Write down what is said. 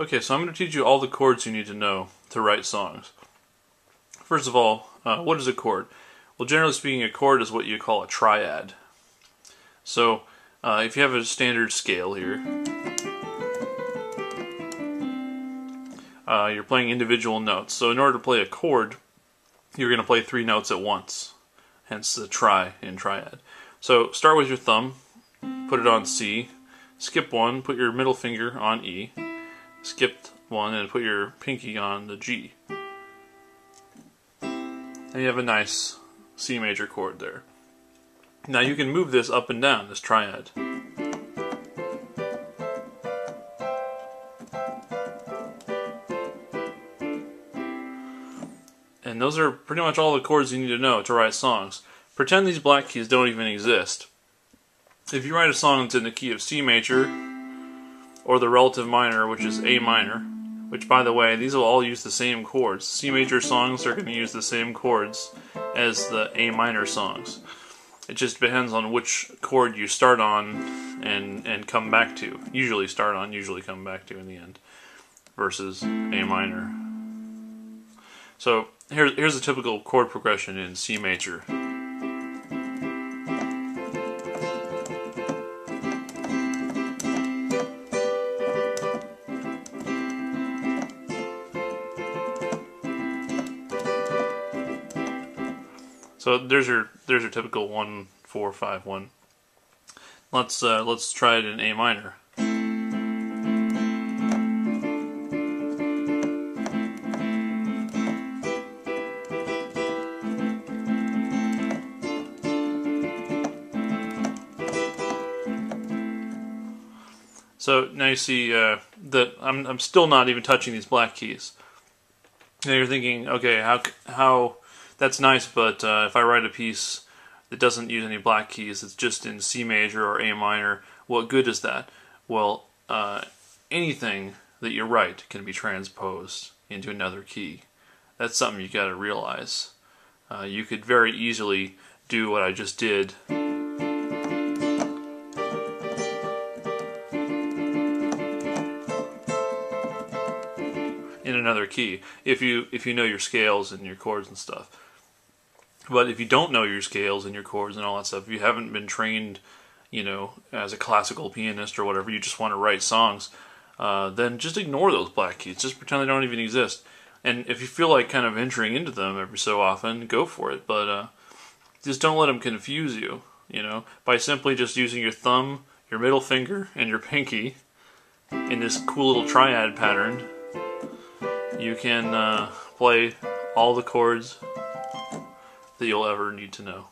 Okay, so I'm going to teach you all the chords you need to know to write songs. First of all, what is a chord? Well, generally speaking, a chord is what you call a triad. So, if you have a standard scale here, you're playing individual notes. So in order to play a chord, you're going to play 3 notes at once. Hence the tri in triad. So start with your thumb, put it on C, skip 1, put your middle finger on E, skip 1 and put your pinky on the G. And you have a nice C major chord there. Now you can move this up and down, this triad. And those are pretty much all the chords you need to know to write songs. Pretend these black keys don't even exist. If you write a song that's in the key of C major, or the relative minor, which is A minor, which by the way, these will all use the same chords. C major songs are going to use the same chords as the A minor songs. It just depends on which chord you start on and come back to. Usually start on, usually come back to in the end, versus A minor. So here's a typical chord progression in C major. So there's your typical 1 4 5 1. Let's try it in A minor. So now you see that I'm still not even touching these black keys. Now you're thinking, okay, how that's nice, but if I write a piece that doesn't use any black keys, it's just in C major or A minor, what good is that? Well, anything that you write can be transposed into another key. That's something you got to realize. You could very easily do what I just did. In another key, if you know your scales and your chords and stuff. But if you don't know your scales and your chords and all that stuff, if you haven't been trained, you know, as a classical pianist or whatever, you just want to write songs, then just ignore those black keys. Just pretend they don't even exist. And if you feel like kind of entering into them every so often, go for it. But just don't let them confuse you, you know, by simply just using your thumb, your middle finger, and your pinky in this cool little triad pattern. You can play all the chords that you'll ever need to know.